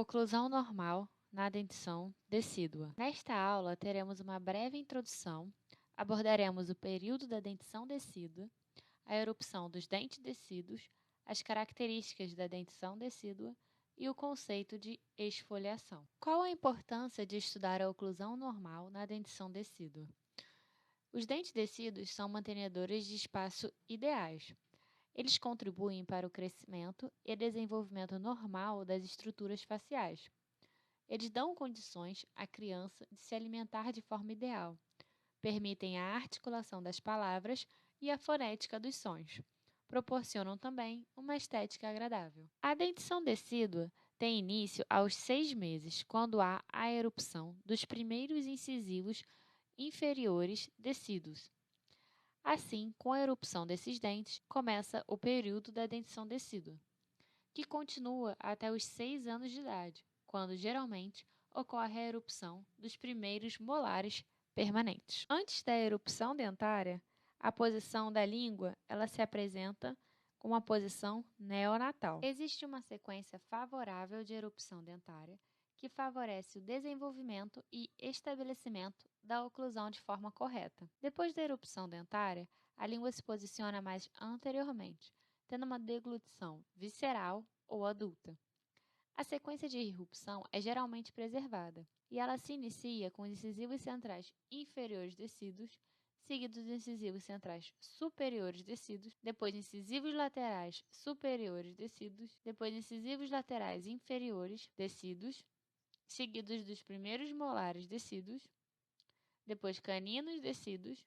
Oclusão normal na dentição decídua. Nesta aula, teremos uma breve introdução, abordaremos o período da dentição decídua, a erupção dos dentes decíduos, as características da dentição decídua e o conceito de esfoliação. Qual a importância de estudar a oclusão normal na dentição decídua? Os dentes decíduos são mantenedores de espaço ideais. Eles contribuem para o crescimento e desenvolvimento normal das estruturas faciais. Eles dão condições à criança de se alimentar de forma ideal, permitem a articulação das palavras e a fonética dos sons. Proporcionam também uma estética agradável. A dentição decídua tem início aos 6 meses, quando há a erupção dos primeiros incisivos inferiores decíduos. Assim, com a erupção desses dentes, começa o período da dentição decídua, que continua até os 6 anos de idade, quando geralmente ocorre a erupção dos primeiros molares permanentes. Antes da erupção dentária, a posição da língua ela se apresenta com uma posição neonatal. Existe uma sequência favorável de erupção dentária que favorece o desenvolvimento e estabelecimento da oclusão de forma correta. Depois da erupção dentária, a língua se posiciona mais anteriormente, tendo uma deglutição visceral ou adulta. A sequência de irrupção é geralmente preservada, e ela se inicia com os incisivos centrais inferiores descidos, seguidos dos incisivos centrais superiores descidos, depois incisivos laterais superiores descidos, depois incisivos laterais inferiores descidos, seguidos dos primeiros molares descidos, depois caninos descidos,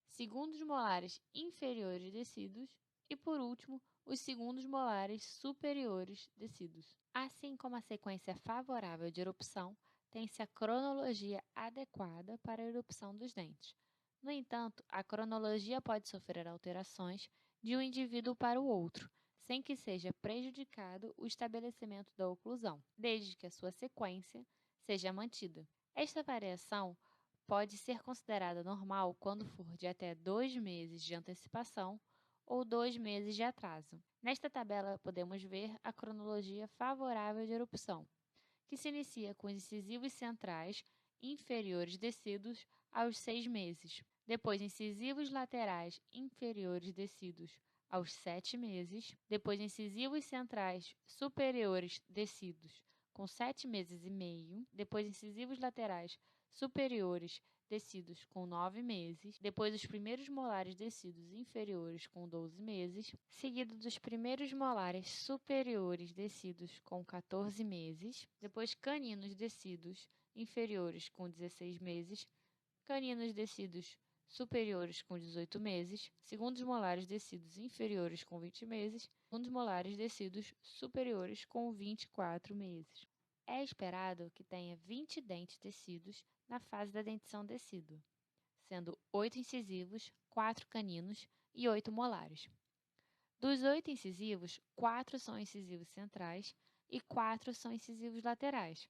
segundos molares inferiores descidos e, por último, os segundos molares superiores descidos. Assim como a sequência favorável de erupção, tem-se a cronologia adequada para a erupção dos dentes. No entanto, a cronologia pode sofrer alterações de um indivíduo para o outro, sem que seja prejudicado o estabelecimento da oclusão, desde que a sua sequência seja mantida. Esta variação pode ser considerada normal quando for de até 2 meses de antecipação ou 2 meses de atraso. Nesta tabela, podemos ver a cronologia favorável de erupção, que se inicia com os incisivos centrais inferiores descidos aos 6 meses, depois incisivos laterais inferiores descidos aos 7 meses, depois incisivos centrais superiores descidos com 7 meses e meio, depois incisivos laterais superiores descidos com 9 meses, depois os primeiros molares descidos inferiores com 12 meses, seguido dos primeiros molares superiores descidos com 14 meses, depois caninos descidos inferiores com 16 meses, caninos descidos superiores com 18 meses, segundos molares descidos inferiores com 20 meses, segundos molares descidos superiores com 24 meses. É esperado que tenha 20 dentes descidos na fase da dentição decídua, sendo 8 incisivos, 4 caninos e 8 molares. Dos 8 incisivos, 4 são incisivos centrais e 4 são incisivos laterais,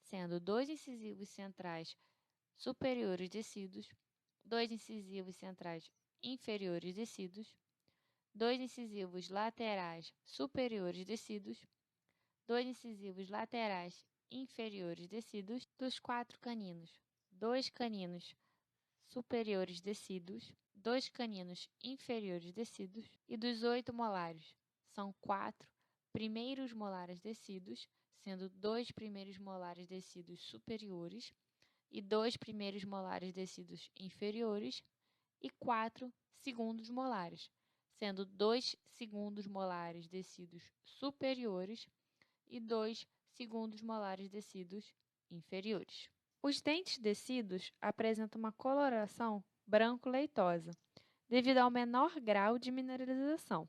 sendo 2 incisivos centrais superiores descidos, 2 incisivos centrais inferiores descidos, 2 incisivos laterais superiores descidos, 2 incisivos laterais inferiores descidos, dos 4 caninos, 2 caninos superiores descidos, 2 caninos inferiores descidos e dos 8 molares, são 4 primeiros molares descidos, sendo 2 primeiros molares descidos superiores e 2 primeiros molares descidos inferiores e 4 segundos molares, sendo 2 segundos molares descidos superiores e 2 segundos molares descidos inferiores. Os dentes descidos apresentam uma coloração branco-leitosa, devido ao menor grau de mineralização,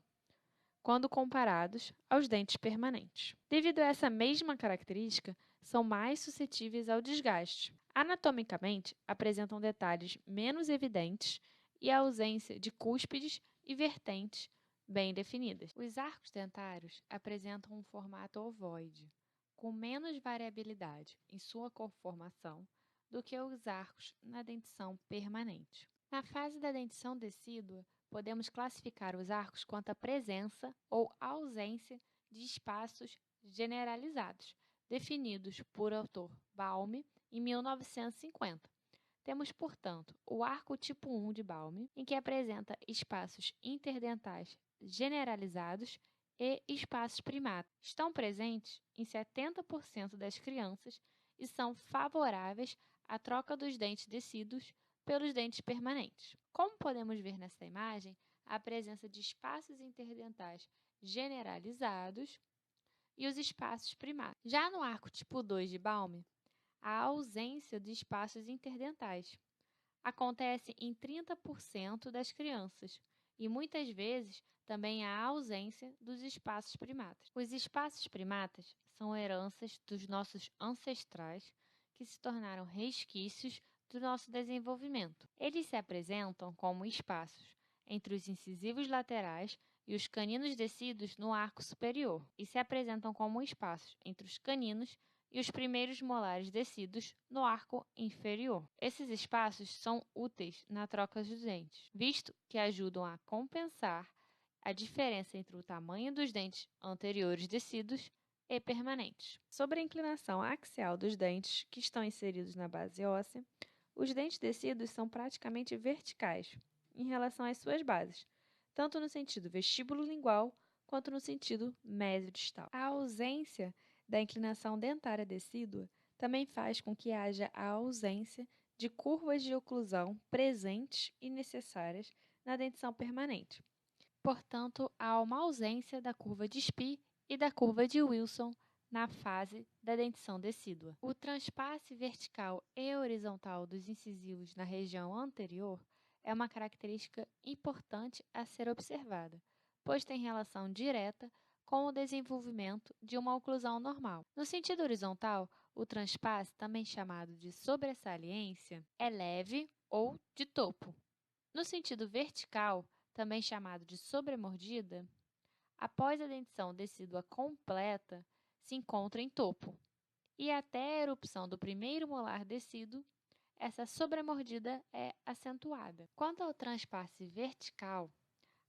quando comparados aos dentes permanentes. Devido a essa mesma característica, são mais suscetíveis ao desgaste. Anatomicamente, apresentam detalhes menos evidentes e a ausência de cúspides e vertentes bem definidas. Os arcos dentários apresentam um formato ovoide, com menos variabilidade em sua conformação do que os arcos na dentição permanente. Na fase da dentição decídua, podemos classificar os arcos quanto à presença ou ausência de espaços generalizados, definidos por autor Balme em 1950. Temos, portanto, o arco tipo 1 de Balme, em que apresenta espaços interdentais generalizados e espaços primáticos. Estão presentes em 70% das crianças e são favoráveis à troca dos dentes decíduos pelos dentes permanentes. Como podemos ver nessa imagem, a presença de espaços interdentais generalizados e os espaços primáticos. Já no arco tipo 2 de Balme, a ausência de espaços interdentais acontece em 30% das crianças e muitas vezes também a ausência dos espaços primáticos. Os espaços primáticos são heranças dos nossos ancestrais que se tornaram resquícios do nosso desenvolvimento. Eles se apresentam como espaços entre os incisivos laterais e os caninos descidos no arco superior, e se apresentam como espaços entre os caninos e os primeiros molares descidos no arco inferior. Esses espaços são úteis na troca dos dentes, visto que ajudam a compensar a diferença entre o tamanho dos dentes anteriores descidos e permanentes. Sobre a inclinação axial dos dentes que estão inseridos na base óssea, os dentes descidos são praticamente verticais em relação às suas bases, tanto no sentido vestíbulo-lingual quanto no sentido mesodistal. A ausência da inclinação dentária decídua também faz com que haja a ausência de curvas de oclusão presentes e necessárias na dentição permanente. Portanto, há uma ausência da curva de Spee e da curva de Wilson na fase da dentição decídua. O transpasse vertical e horizontal dos incisivos na região anterior é uma característica importante a ser observada, pois tem relação direta com o desenvolvimento de uma oclusão normal. No sentido horizontal, o transpasse, também chamado de sobressaliência, é leve ou de topo. No sentido vertical, também chamado de sobremordida, após a dentição decídua completa, se encontra em topo. E até a erupção do primeiro molar decíduo, essa sobremordida é acentuada. Quanto ao transpasse vertical,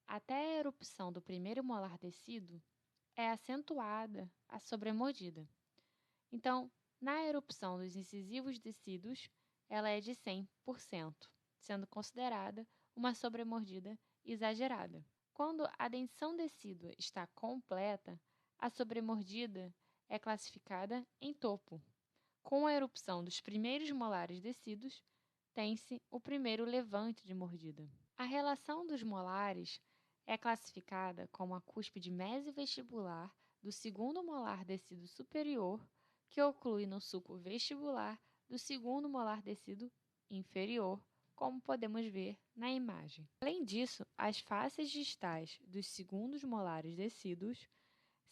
até a erupção do primeiro molar decíduo, é acentuada a sobremordida. Então, na erupção dos incisivos decíduos, ela é de 100%, sendo considerada uma sobremordida exagerada. Quando a dentição decídua está completa, a sobremordida é classificada em topo. Com a erupção dos primeiros molares decíduos, tem-se o primeiro levante de mordida. A relação dos molares é classificada como a cúspide mesovestibular do segundo molar decíduo superior, que oclui no sulco vestibular do segundo molar decíduo inferior, como podemos ver na imagem. Além disso, as faces distais dos segundos molares decíduos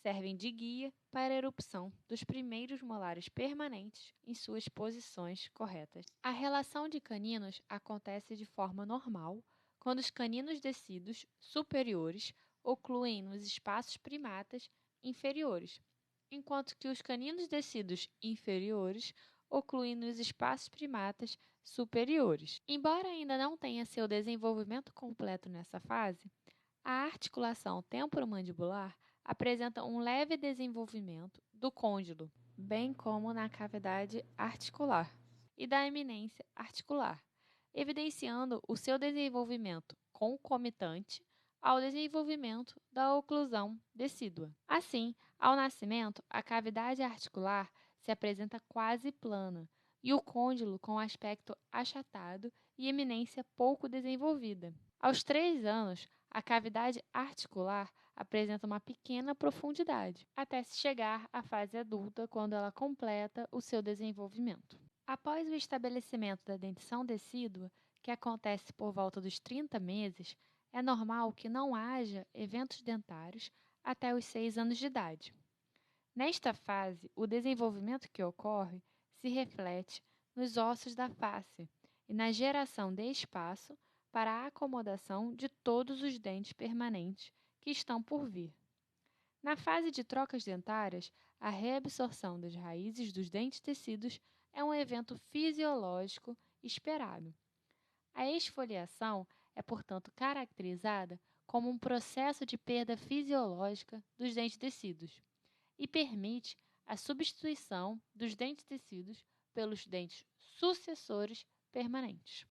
servem de guia para a erupção dos primeiros molares permanentes em suas posições corretas. A relação de caninos acontece de forma normal quando os caninos decíduos superiores ocluem nos espaços primátas inferiores, enquanto que os caninos decíduos inferiores ocluem nos espaços primátas superiores. Embora ainda não tenha seu desenvolvimento completo nessa fase, a articulação temporomandibular apresenta um leve desenvolvimento do côndilo, bem como na cavidade articular e da eminência articular, evidenciando o seu desenvolvimento concomitante ao desenvolvimento da oclusão decídua. Assim, ao nascimento, a cavidade articular se apresenta quase plana e o côndilo com aspecto achatado e eminência pouco desenvolvida. Aos 3 anos, a cavidade articular apresenta uma pequena profundidade, até se chegar à fase adulta, quando ela completa o seu desenvolvimento. Após o estabelecimento da dentição decídua, que acontece por volta dos 30 meses, é normal que não haja eventos dentários até os 6 anos de idade. Nesta fase, o desenvolvimento que ocorre se reflete nos ossos da face e na geração de espaço para a acomodação de todos os dentes permanentes que estão por vir. Na fase de trocas dentárias, a reabsorção das raízes dos dentes tecidos é um evento fisiológico esperado. A esfoliação é, portanto, caracterizada como um processo de perda fisiológica dos dentes tecidos e permite a substituição dos dentes decíduos pelos dentes sucessores permanentes.